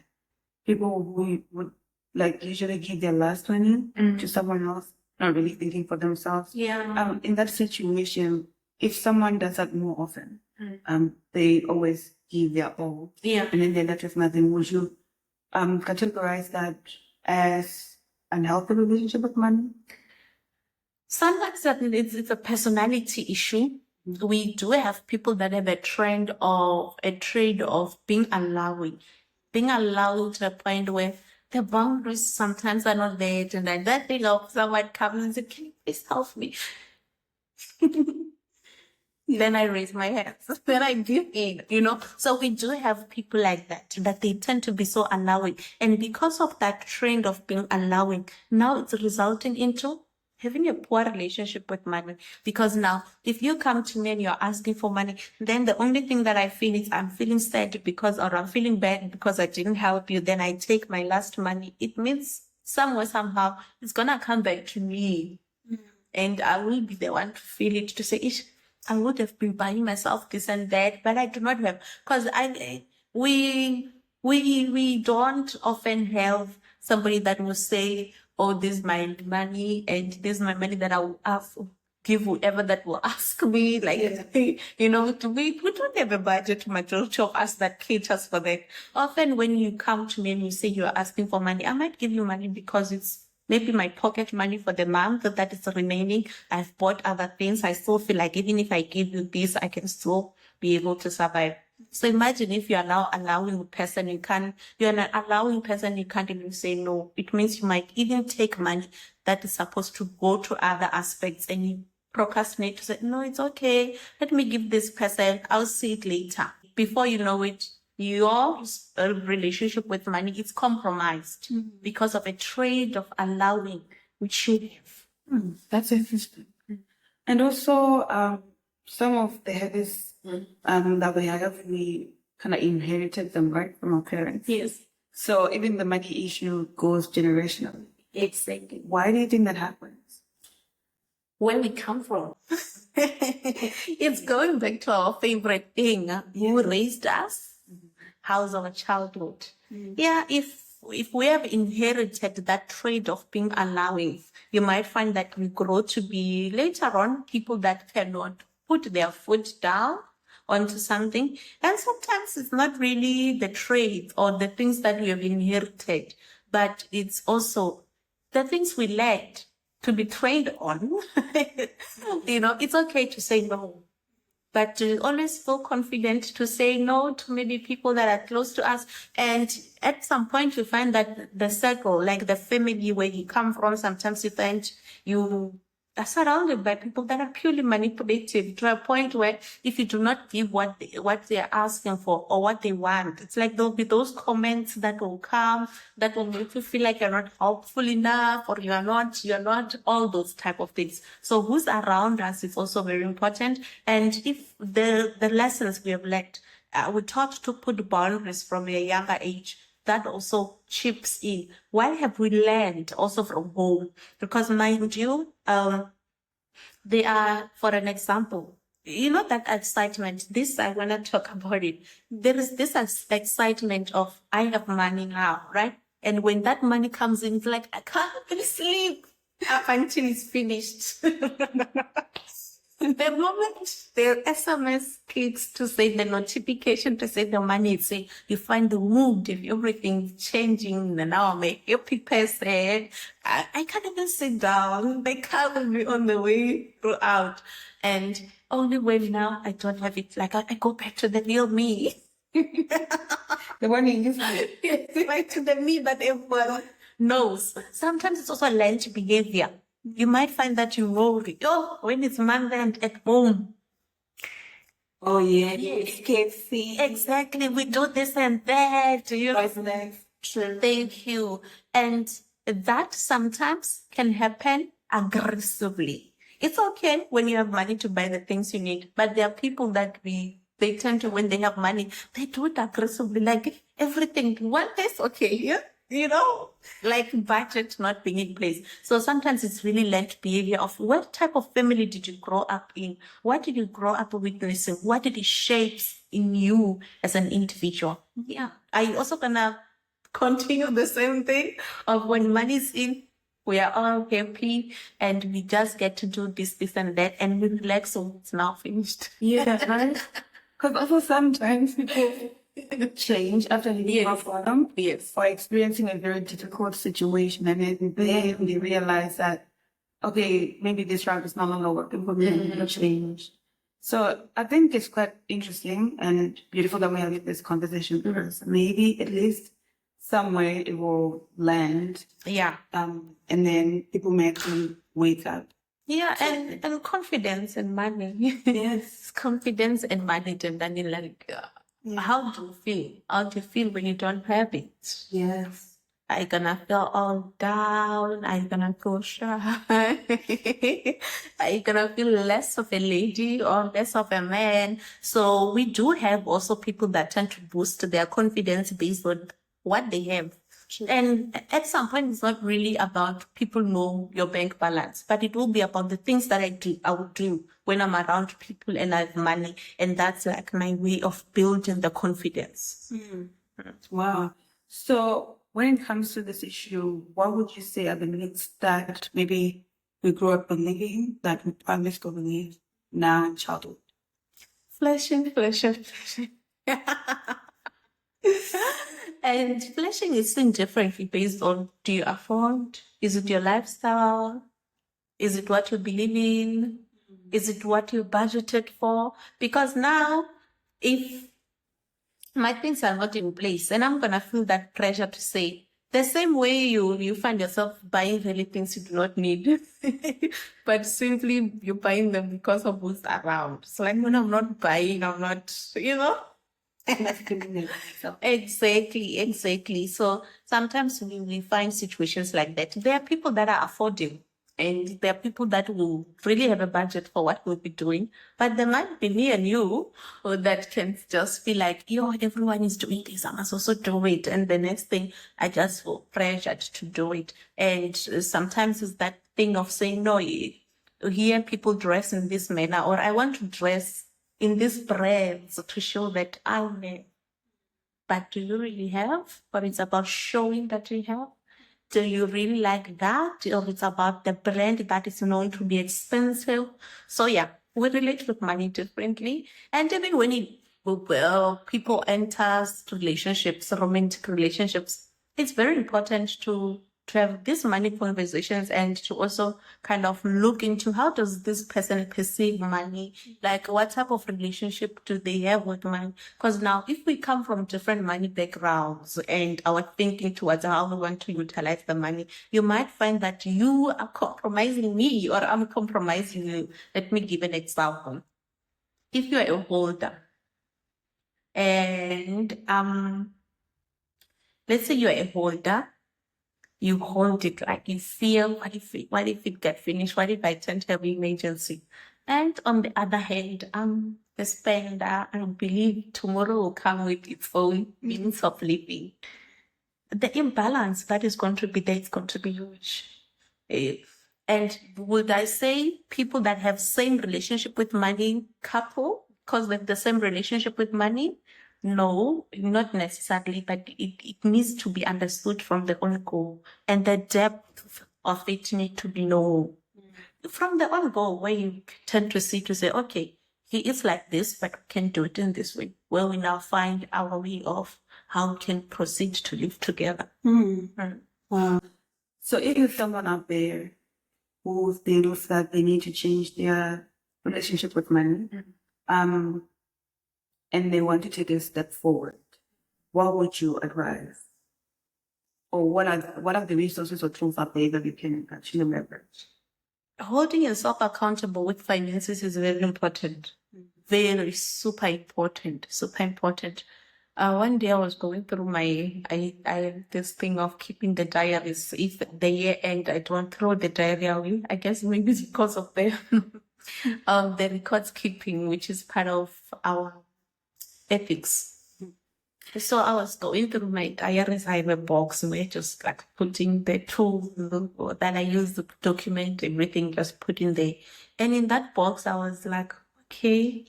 people who would like usually give their last money to someone else, not really thinking for themselves. Yeah. In that situation, if someone does that more often, they always give their all. Yeah. And then they're left with nothing. Would you categorize that as unhealthy relationship with money? Sometimes it's a personality issue. We do have people that have a trend of being allowing to a point where the boundaries sometimes are not there, and then that thing of someone comes and says, "Can you please help me?" Then I raise my hands. Then I give in. So we do have people like that they tend to be so allowing. And because of that trend of being allowing, now it's resulting into having a poor relationship with money. Because now, if you come to me and you're asking for money, then the only thing that I feel is I'm feeling sad or I'm feeling bad because I didn't help you. Then I take my last money. It means somewhere, somehow, it's going to come back to me. And I will be the one to feel it, to say, I would have been buying myself this and that, but I do not have. Because we don't often have somebody that will say, oh, this is my money and this is my money that I will give whoever that will ask me. Like, we don't have a budget, majority of us, that caters for that. Often when you come to me and you say you're asking for money, I might give you money because it's maybe my pocket money for the month that is remaining. I've bought other things. I still feel like even if I give you this, I can still be able to survive. So imagine if you are now allowing a person you're an allowing person, you can't even say no. It means you might even take money that is supposed to go to other aspects and you procrastinate to say, no, it's okay. Let me give this person. I'll see it later. Before you know it, your relationship with money is compromised because of a trade of allowing, which you have. That's interesting. And also, some of the habits that we have, we kind of inherited them, right, from our parents. Yes. So even the money issue goes generationally. Exactly. Why do you think that happens? Where we come from. It's going back to our favorite thing. Who raised us? house our childhood. Yeah, if we have inherited that trait of being allowing, you might find that we grow to be later on people that cannot put their foot down onto something. And sometimes it's not really the trait or the things that we have inherited, but it's also the things we lacked to be trained on. It's okay to say no, but to always feel confident to say no to maybe people that are close to us. And at some point, you find that the circle, like the family where you come from, sometimes you find you are surrounded by people that are purely manipulative to a point where if you do not give what they're asking for or what they want, it's like there'll be those comments that will come that will make you feel like you're not helpful enough or you're not all those type of things. So who's around us is also very important. And if the lessons we have learned, we're taught to put boundaries from a younger age, that also chips in. What have we learned also from home? Because mind you, they are, for an example, that excitement, this, I want to talk about it. There is this excitement of, I have money now, right? And when that money comes in, it's like, I can't even sleep up until it's finished. The moment the SMS clicks to say the notification to say the money is in, you find the mood and everything changing. And now I'm a happy person. I can't even sit down. The car will be on the way throughout. And only when now I don't have it, like I go back to the real me. The one you used to. Yes, back to the me that everyone knows. Sometimes it's also learned behavior. You might find that you worry, when it's Monday and at home. Oh, yeah. Yes. KFC. Exactly. We do this and that. What's next? Thank you. And that sometimes can happen aggressively. It's okay when you have money to buy the things you need, but there are people that they tend to, when they have money, they do it aggressively, like everything. One is okay, yeah? Like budget not being in place. So sometimes it's really learned behavior of what type of family did you grow up in? What did you grow up witnessing? What did it shape in you as an individual? Yeah. Are you also gonna continue the same thing of when money's in, we are all happy and we just get to do this, and that, and we relax, so it's now finished. Yeah, right? Because also sometimes people change after leaving rock bottom. Yes. Or experiencing a very difficult situation, and then they realize that, okay, maybe this route is no longer working for me, I'm going to change. So I think it's quite interesting and beautiful that we have this conversation, because maybe at least somewhere it will land. Yeah. And then people may actually wake up. Yeah, and confidence and money. Yes. Confidence and money, and then you're like, how do you feel? How do you feel when you don't have it? Yes. Are you gonna feel all down? Are you gonna feel shy? Are you gonna feel less of a lady or less of a man? So we do have also people that tend to boost their confidence based on what they have. And at some point, it's not really about people know your bank balance, but it will be about the things that I would do when I'm around people and I have money. And that's like my way of building the confidence. Wow. So when it comes to this issue, what would you say are the myths that maybe we grew up believing that we probably still believe now in childhood? Flashing. And flashing is seen differently based on, do you afford? Is it your lifestyle? Is it what you believe in? Is it what you budgeted for? Because now, if my things are not in place, and I'm going to feel that pressure to say, the same way you find yourself buying really things you do not need, but simply you're buying them because of who's around. So like when I'm not buying, I'm not, Exactly. So sometimes we find situations like that. There are people that are affording, and there are people that will really have a budget for what we'll be doing. But there might be me and you that can just be like, everyone is doing this, I must also do it. And the next thing, I just feel pressured to do it. And sometimes it's that thing of saying, no, here people dress in this manner, or I want to dress in these brands to show that I'm but do you really have? Or it's about showing that you have? Do you really like that? Or it's about the brand that is known to be expensive? So yeah, we relate with money differently. And even when people enter relationships, romantic relationships, it's very important to have these money conversations and to also kind of look into how does this person perceive money, like what type of relationship do they have with money. Because now if we come from different money backgrounds and our thinking towards how we want to utilize the money, you might find that you are compromising me or I'm compromising you. Let me give an example. If you're a holder and let's say you're a holder, you hold it like you feel, what if it get finished? What if I tend to have an emergency? And on the other hand, the spender, I believe tomorrow will come with its own means of living. The imbalance that is going to be there is going to be huge. And would I say people that have same relationship with money couple because they have the same relationship with money? No, not necessarily, but it needs to be understood from the on-go, and the depth of it need to be known. From the on-go, where you tend to see to say, okay, he is like this, but we can do it in this way, where we now find our way of how we can proceed to live together. Wow. So if there's someone out there who thinks that they need to change their relationship with money, and they want to take a step forward, what would you advise? Or what are the resources or tools out there that you can actually leverage? Holding yourself accountable with finances is very important. Very super important. Super important. One day I was going through I have this thing of keeping the diaries. If the year end, I don't throw the diary away. I guess maybe it's because of the the records keeping, which is part of our ethics. So I was going through my diaries. I have a box where just like putting the tools that I use to document everything, just put in there. And in that box, I was like, okay,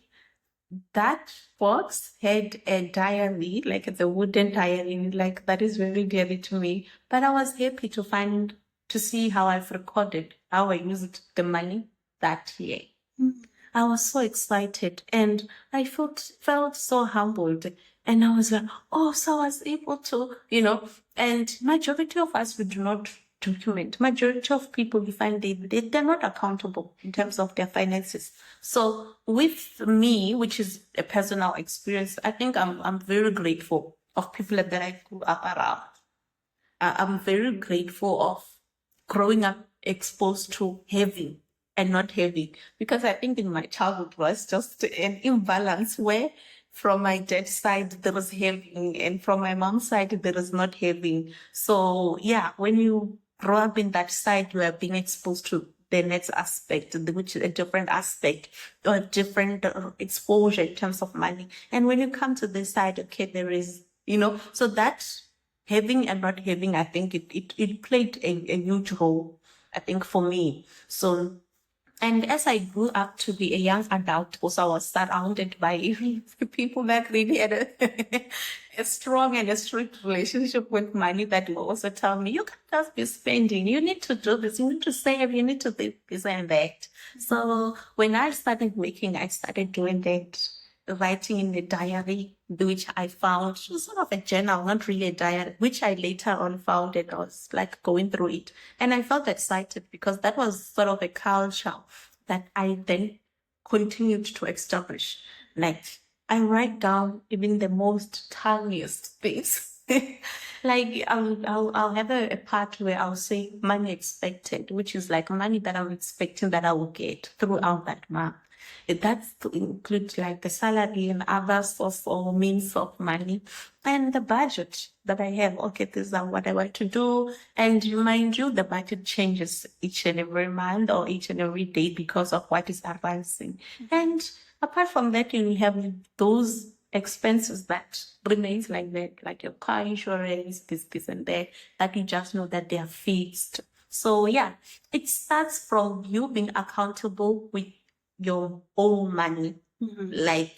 that box had a diary, like the wooden diary, like that is very dear to me. But I was happy to see how I've recorded, how I used the money that year. I was so excited and I felt so humbled. And I was like, oh, so I was able to, and majority of us, we do not document. Majority of people, we find they're not accountable in terms of their finances. So with me, which is a personal experience, I think I'm very grateful of people that I grew up around. I'm very grateful of growing up exposed to having and not having, because I think in my childhood was just an imbalance where from my dad's side there was having and from my mom's side there is not having. So yeah, when you grow up in that side, you are being exposed to the next aspect, which is a different aspect or different exposure in terms of money. And when you come to this side, okay, there is, so that having and not having, I think it played a huge role, I think, for me. So, and as I grew up to be a young adult, also I was surrounded by people that really had a strong and a strict relationship with money that will also tell me, you can't just be spending, you need to do this, you need to save, you need to do this and that. So when I started doing that, writing in the diary, which I found sort of a journal, not really a diary, which I later on found and I was like going through it. And I felt excited because that was sort of a culture that I then continued to establish. Like I write down even the most tiniest things. Like I'll have a part where I'll say money expected, which is like money that I'm expecting that I will get throughout that month. That's to include like the salary and other source or means of money and the budget that I have. Okay, this is what I want to do. And mind you, the budget changes each and every month or each and every day because of what is advancing. And apart from that, you have those expenses that remains like that, like your car insurance, this and that you just know that they are fixed. So yeah, it starts from you being accountable with your own money. Like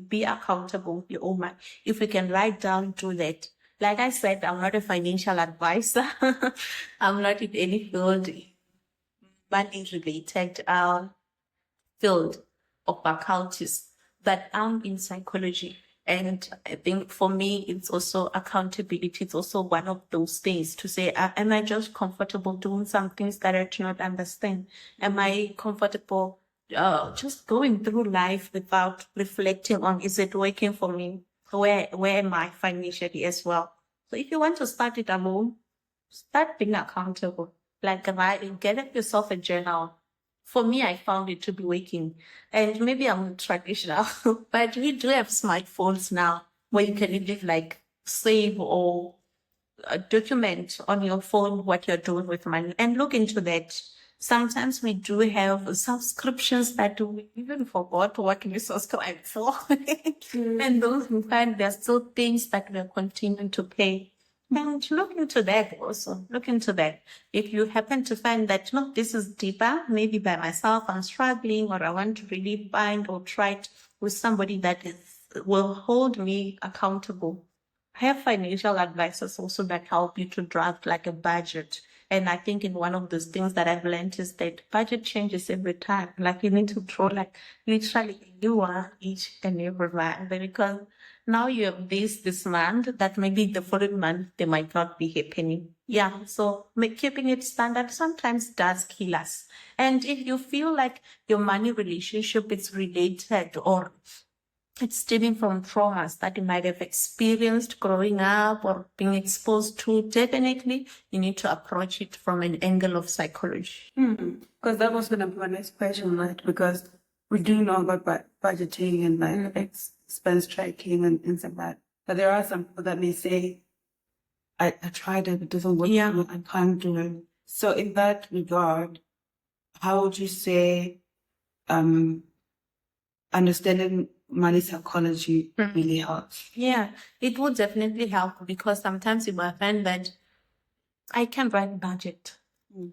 be accountable with your own money. If we can write down, do that. Like I said, I'm not a financial advisor. I'm not in any field, money related field of accounting, but I'm in psychology. And I think for me, it's also accountability. It's also one of those things to say, am I just comfortable doing some things that I do not understand? Am I comfortable just going through life without reflecting on, is it working for me? Where am I financially as well? So if you want to start it alone, start being accountable. Like get yourself a journal. For me, I found it to be working. And maybe I'm traditional, but we do have smartphones now where you can even like save or document on your phone what you're doing with money and look into that. Sometimes we do have subscriptions that we even forgot what we subscribed for. And those we find there's still things that we're continuing to pay. And look into that also. Look into that. If you happen to find that, no, this is deeper, maybe by myself, I'm struggling, or I want to really find or try it with somebody that will hold me accountable. I have financial advisors also that help you to draft like a budget. And I think in one of those things that I've learned is that budget changes every time. Like you need to throw like literally a new one each and every month. Because now you have this month that maybe the following month they might not be happening. Yeah. So keeping it standard sometimes does kill us. And if you feel like your money relationship is related or it's stemming from traumas that you might have experienced growing up or being exposed to, definitely you need to approach it from an angle of psychology. Because that was going to be my next question, right? Because we do know about budgeting and like expense tracking and things like that. But there are some people that may say, I tried it, it doesn't work for me, I can't do it. So in that regard, how would you say understanding money psychology really helps? Yeah, it would definitely help because sometimes you might find that I can write budget.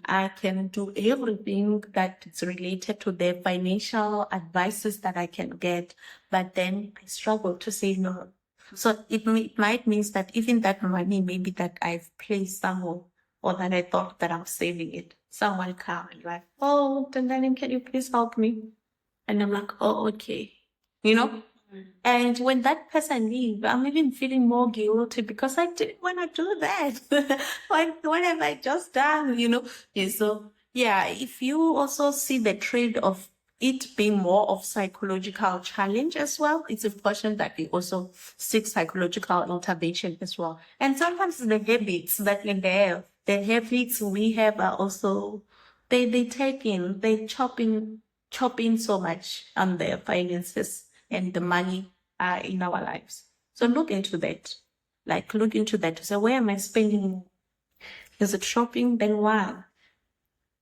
I can do everything that is related to the financial advices that I can get, but then I struggle to say no. So it might mean that even that money maybe that I've placed somewhere or that I thought that I'm saving it, someone come and like, oh, darling, can you please help me? And I'm like, oh, okay. You know? And when that person leaves, I'm even feeling more guilty because I didn't want to do that. What have I just done? You know? Yeah, so, yeah, if you also see the trade of it being more of psychological challenge as well, it's important that we also seek psychological intervention as well. And sometimes the habits that we have, the habits we have are also, they chop in so much on their finances and the money in our lives. So look into that. Like look into that to say, where am I spending? Is it shopping? Then why?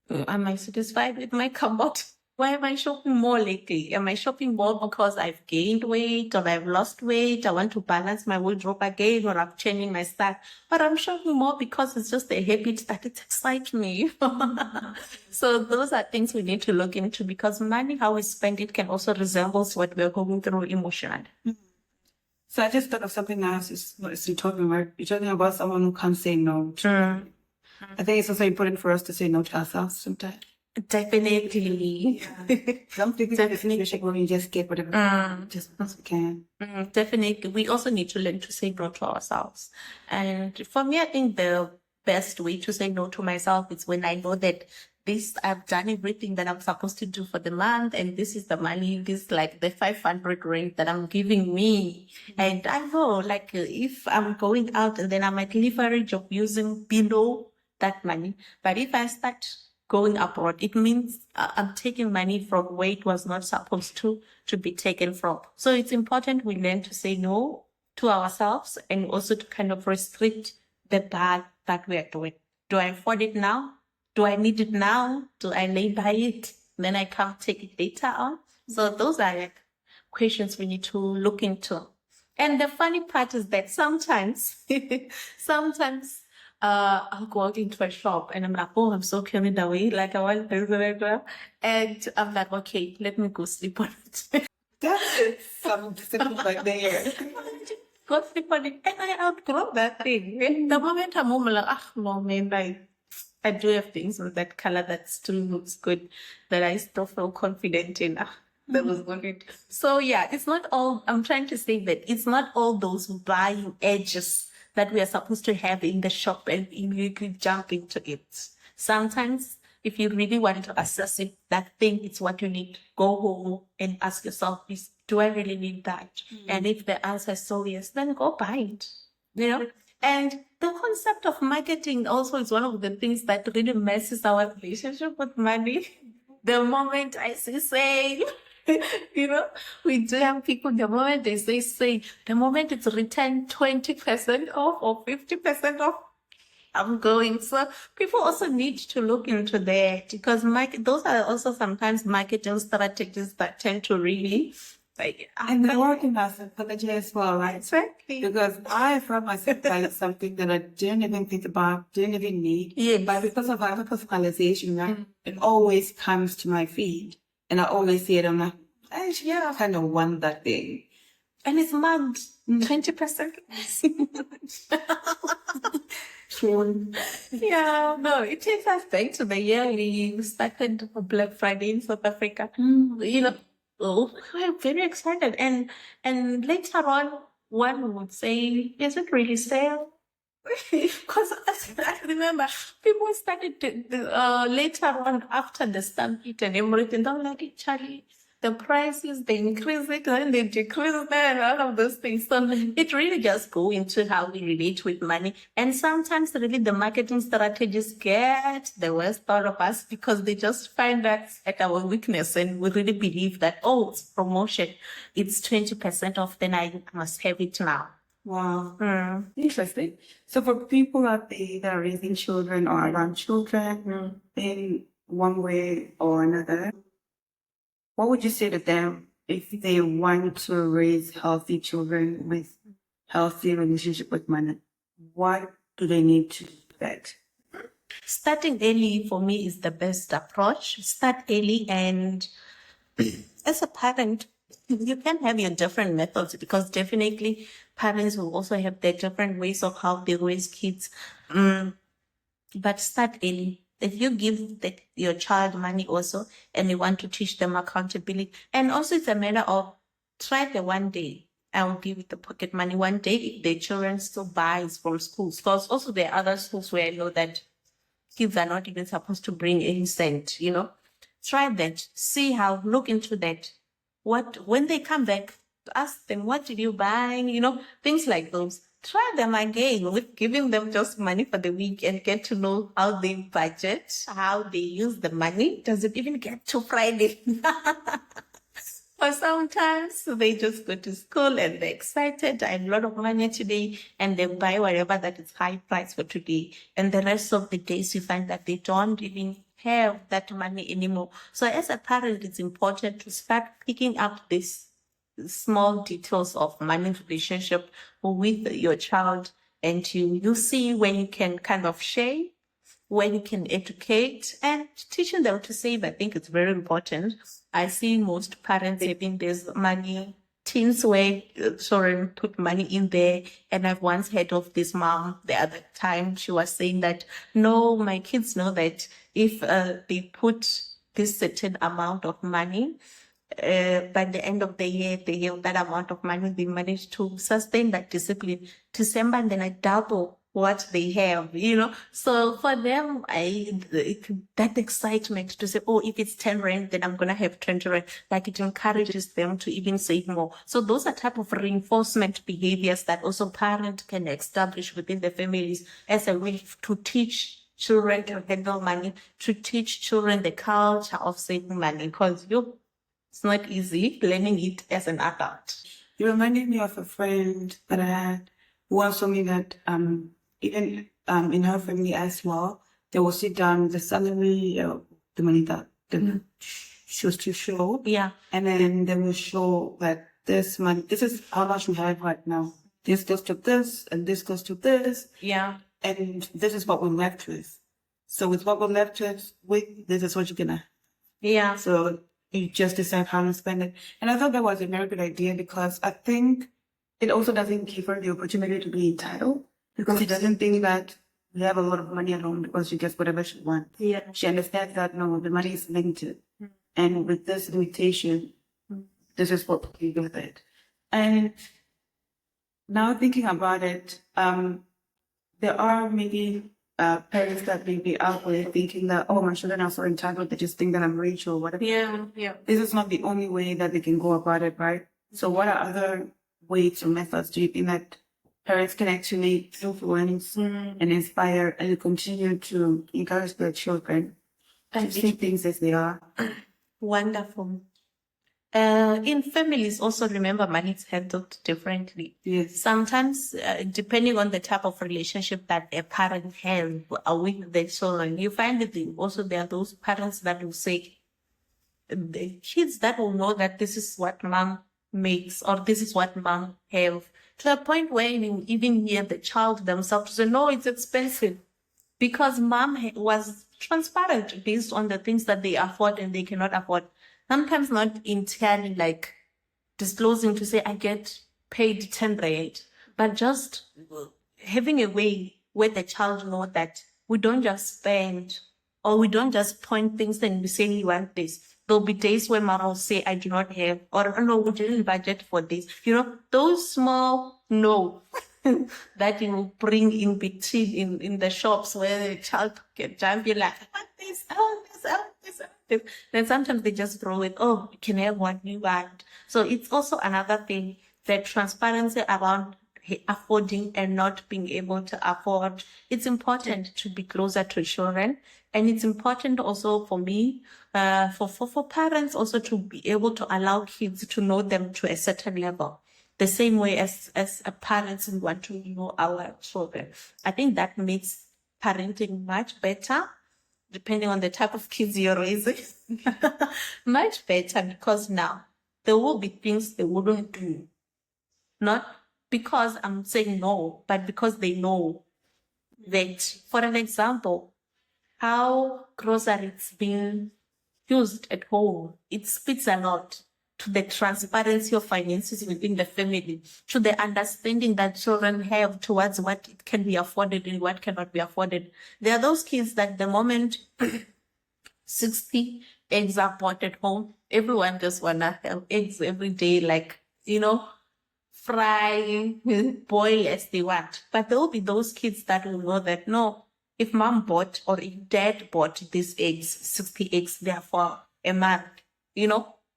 Am I satisfied with my cupboard? Why am I shopping more lately? Am I shopping more because I've gained weight or I've lost weight? I want to balance my wardrobe again or I'm changing my style. But I'm shopping more because it's just a habit that it excites me. So those are things we need to look into because money, how we spend it can also resemble what we're going through emotionally. So I just thought of something else. You're talking about. You're talking about someone who can't say no. I think it's also important for us to say no to ourselves sometimes. Definitely. Some people definitely when you just get whatever just as we can. Definitely. We also need to learn to say no to ourselves. And for me, I think the best way to say no to myself is when I know that I've done everything that I'm supposed to do for the month, and this is the money, this like the 500 rand that I'm giving me. And I know, like, if I'm going out and then I might leverage of using below that money. But if I start going abroad, it means I'm taking money from where it was not supposed to be taken from. So it's important we learn to say no to ourselves and also to kind of restrict the bad that we are doing. Do I afford it now? Do I need it now? Do I lay by it? Then I can't take it later on. So those are like questions we need to look into. And the funny part is that sometimes I'll go out into a shop and I'm like, oh, I'm so carried away. Like I want this, and I'm like, okay, let me go sleep on it. That's some discipline right there. Got people, and I outgrow that thing. And the moment I'm home, I'm like, no, man, I do have things with that color that still looks good, that I still feel confident in. That was good. So yeah, it's not all, I'm trying to say that it's not all those buying edges that we are supposed to have in the shop and immediately jump into it. Sometimes if you really want to assess if that thing is what you need, go home and ask yourself, do I really need that? And if the answer is so yes, then go buy it. You know? And the concept of marketing also is one of the things that really messes our relationship with money. The moment I say sale, we do have people, the moment they say sale, the moment it's written 20% off or 50% off, I'm going. So people also need to look into that because those are also sometimes marketing strategies that tend to really And they work in our psychology as well, right? Exactly. Because I found myself buying something that I didn't even think about, didn't even need. Yeah. But because of our personalization, right, it always comes to my feed. And I always see it, I'm like, actually, I kind of want that thing. And it's marked 20%. Yeah, no, it takes us back to the year we started Black Friday in South Africa. We're very excited. And later on, one would say, is it really sale? Because I remember people started to, later on after the stampede and everything, they were like, Charlie, the prices, they increase it and they decrease it and all of those things. So it really just go into how we relate with money. And sometimes really the marketing strategies get the worst out of us because they just find us at our weakness and we really believe that, it's promotion. It's 20% off, then I must have it now. Wow. Interesting. So for people out there that are raising children or around children in one way or another, what would you say to them if they want to raise healthy children with healthy relationship with money? What do they need to do that? Starting early for me is the best approach. Start early, and as a parent, you can have your different methods because definitely parents will also have their different ways of how they raise kids. But start early. If you give your child money also and you want to teach them accountability, and also it's a matter of try the one day. I will give you the pocket money one day if the children still buys from schools. Because also there are other schools where I know that kids are not even supposed to bring any cent, Try that. See how, look into that. When they come back, ask them, what did you buy? Things like those. Try them again with giving them just money for the week and get to know how they budget, how they use the money. Does it even get to Friday? Or sometimes they just go to school and they're excited. I have a lot of money today and they buy whatever that is high price for today. And the rest of the days you find that they don't even have that money anymore. So as a parent, it's important to start picking up this small details of money relationship with your child, and you see when you can kind of share, when you can educate, and teaching them to save. I think it's very important. I see most parents having this money tins where children put money in there, and I've once heard of this mom the other time. She was saying that no, my kids know that if they put this certain amount of money, by the end of the year, they have that amount of money, they manage to sustain that discipline. December, and then I double what they have, So for them, that excitement to say, if it's 10 rand, then I'm going to have 20 rand. Like it encourages them to even save more. So those are type of reinforcement behaviors that also parent can establish within the families as a way to teach children to handle money, to teach children the culture of saving money, because it's not easy learning it as an adult. You reminded me of a friend that I had who once told me that even in her family as well, they will sit down with the salary, the money that she was to show. Yeah. And then they will show that this money, this is how much we have right now. This goes to this, and this goes to this. Yeah. And this is what we're left with. So with what we're left with, this is what you're gonna. Yeah. So you just decide how to spend it. And I thought that was a very good idea because I think it also doesn't give her the opportunity to be entitled because she doesn't think that we have a lot of money at home because she gets whatever she wants. Yeah. She understands that no, the money is limited. And with this limitation, this is what we do with it. And now thinking about it, there are maybe parents that may be out there thinking that, oh, my children are so entitled, they just think that I'm rich or whatever. Yeah. Yeah. This is not the only way that they can go about it, right? So what are other ways or methods do you think that parents can actually influence and inspire and continue to encourage their children to see things as they are? Wonderful. In families, also remember money is handled differently. Yes. Sometimes, depending on the type of relationship that a parent has with their children, you find that also there are those parents that will say, the kids that will know that this is what mom makes or this is what mom have, to a point where you even hear the child themselves say, no, it's expensive. Because mom was transparent based on the things that they afford and they cannot afford. Sometimes not entirely like disclosing to say, I get paid 10 rand, but just having a way where the child know that we don't just spend or we don't just point things and we say we want this. There'll be days where mom will say, I do not have, or no, we didn't budget for this. You know, those small no that you bring in between in the shops where the child can jump, you're like, I want this, I want this, I want this, I want this. Then sometimes they just throw it, oh, you can have what you want. So it's also another thing, that transparency around affording and not being able to afford. It's important to be closer to children. And it's important also for me, for parents also to be able to allow kids to know them to a certain level. The same way as a parents we want to know our children. I think that makes parenting much better, depending on the type of kids you're raising. Much better, because now there will be things they wouldn't do. Not because I'm saying no, but because they know that, for an example, how groceries being used at home, it speaks a lot to the transparency of finances within the family, to the understanding that children have towards what can be afforded and what cannot be afforded. There are those kids that the moment 60 eggs are bought at home, everyone just wanna have eggs every day, like, fry, boil as they want. But there will be those kids that will know that no, if mom bought or if dad bought these eggs, 60 eggs, they are for a month,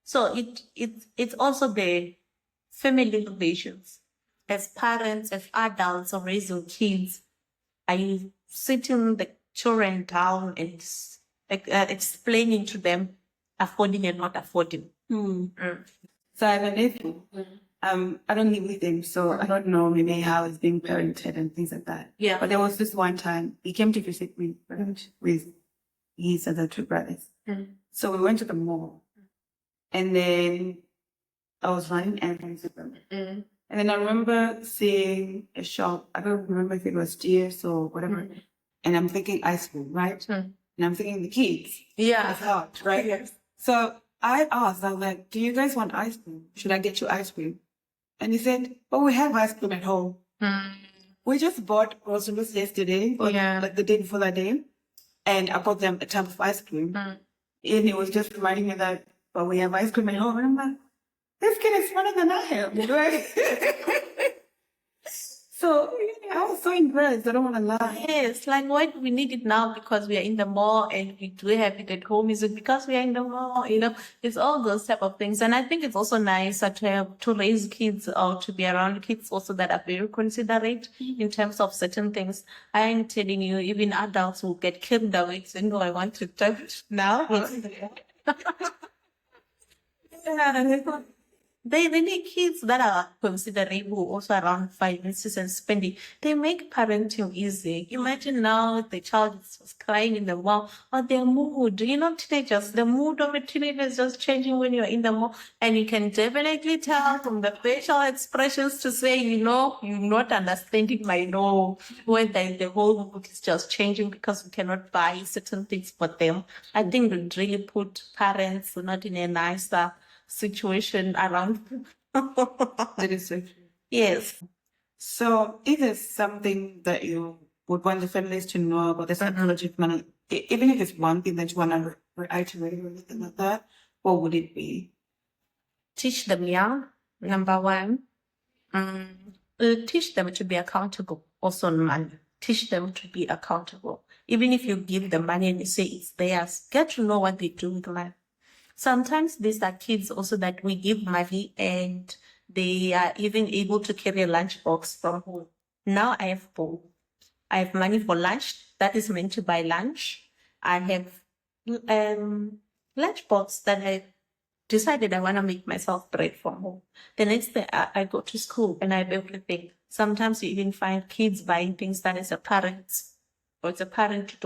So it's also the family relations. As parents, as adults or raising kids, are you sitting the children down and explaining to them affording and not affording? So I have a nephew. I don't live with him, so I don't know maybe how it's being parented and things like that. Yeah. But there was this one time he came to visit me with his other two brothers. So we went to the mall, and then I was running errands with them. And then I remember seeing a shop. I don't remember if it was Deers or whatever. And I'm thinking ice cream, right? And I'm thinking the kids. Yeah. I thought, right? Yes. So I asked, I was like, do you guys want ice cream? Should I get you ice cream? And he said, oh, we have ice cream at home. We just bought groceries yesterday, or like the day before that day. And I bought them a tub of ice cream. And he was just reminding me that, but we have ice cream at home. And I'm like, this kid is smarter than I am, right? So I was so impressed. I don't want to lie. Yes, like why do we need it now? Because we are in the mall and we do have it at home. Is it because we are in the mall? It's all those type of things. And I think it's also nice to raise kids or to be around kids also that are very considerate in terms of certain things. I am telling you, even adults will get carried away saying, no, I want to touch now. They really kids that are considerable, also around finances and spending. They make parenting easy. Imagine now the child is just crying in the mall or their mood. You know, teenagers, the mood of a teenager is just changing when you're in the mall. And you can definitely tell from the facial expressions to say, you're not understanding my no, whether the whole mood is just changing because we cannot buy certain things for them. I think it really put parents not in a nicer situation around. That is so true. Yes. So, if there's something that you would want the families to know about the psychology of money, even if it's one thing that you want to reiterate or anything like that, what would it be? Teach them young, number one. Teach them to be accountable also on money. Teach them to be accountable. Even if you give them money and you say it's theirs, get to know what they do with money. Sometimes these are kids also that we give money and they are even able to carry a lunchbox from home. Now I have both. I have money for lunch that is meant to buy lunch. I have lunchbox that I decided I want to make myself bread from home. The next day I go to school and I have everything. Sometimes you even find kids buying things that as a parent or as a parent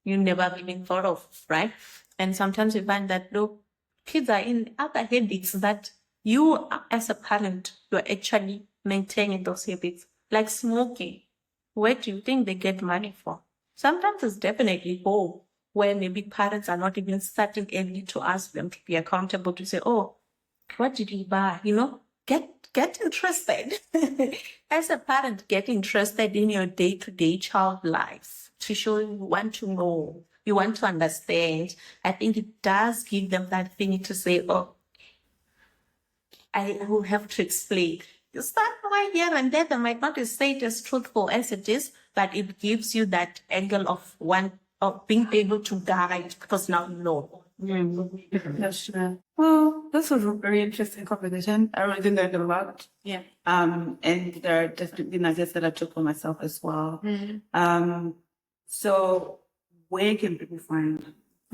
you never even thought of, right? And sometimes you find that look, kids are in other habits that you as a parent, you're actually maintaining those habits. Like smoking. Where do you think they get money from? Sometimes it's definitely home, where maybe parents are not even starting early to ask them to be accountable to say, oh, what did you buy? Get interested. As a parent, get interested in your day-to-day child life to show you want to know, you want to understand. I think it does give them that thing to say, oh, I will have to explain. You start right here and there, they might not say it as truthful as it is, but it gives you that angle of being able to guide because now you know. That's true. Well, this was a very interesting conversation. I really learned a lot. Yeah. And there are definitely nuggets that I took for myself as well. So where can people find?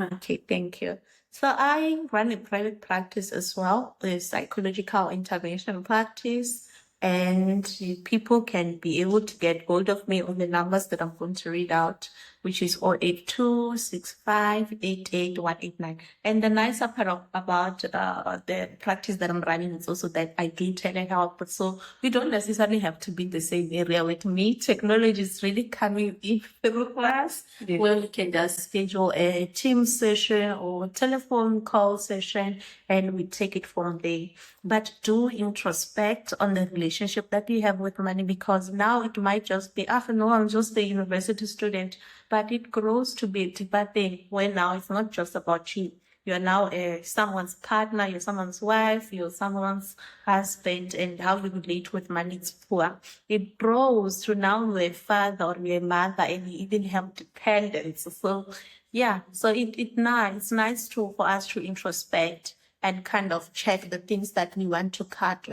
Okay, thank you. So I run a private practice as well, a psychological intervention practice, and people can be able to get hold of me on the numbers that I'm going to read out, which is 082-6588-189. And the nicer part about the practice that I'm running is also that I do telehelp, so we don't necessarily have to be in the same area with me. Technology is really coming in through us, where we can just schedule a team session or telephone call session and we take it from there. But do introspect on the relationship that you have with money, because now it might just be, no, I'm just a university student, but it grows to be a deeper thing where now it's not just about you. You're now someone's partner, you're someone's wife, you're someone's husband, and how you relate with money is poor. It grows to now you're a father or you're a mother, and you even have dependents. So yeah, so it's nice for us to introspect and kind of check the things that we want to cut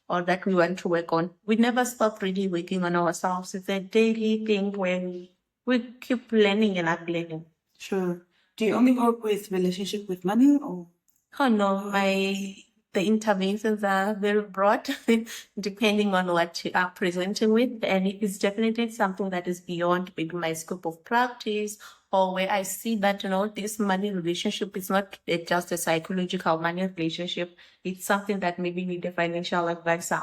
or that we want to work on. We never stop really working on ourselves. It's a daily thing where we keep learning and uplearning. Sure. Do you only work with relationship with money or? Oh no, the interventions are very broad, depending on what you are presenting with, and it is definitely something that is beyond maybe my scope of practice, or where I see that this money relationship is not just a psychological money relationship. It's something that maybe need a financial advisor.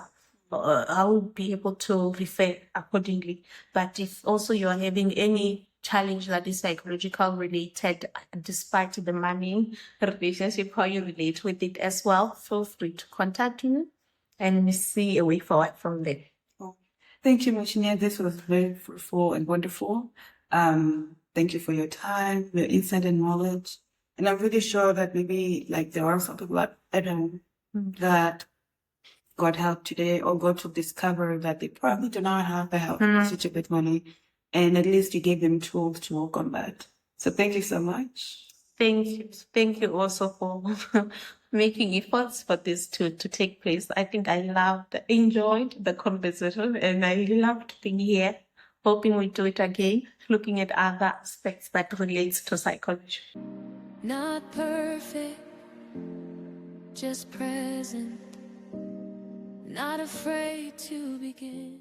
I will be able to refer accordingly. But if also you are having any challenge that is psychological related, despite the money relationship, how you relate with it as well, feel free to contact me and we see a way forward from there. Thank you, Mushini. This was very fruitful and wonderful. Thank you for your time, your insight and knowledge. And I'm really sure that maybe there are some people at home that got help today or got to discover that they probably do not have the help relationship with money. And at least you gave them tools to work on that. So thank you so much. Thank you. Thank you also for making efforts for this to take place. I think I enjoyed the conversation, and I loved being here. Hoping we do it again, looking at other aspects that relates to psychology. Not perfect, just present, not afraid to begin.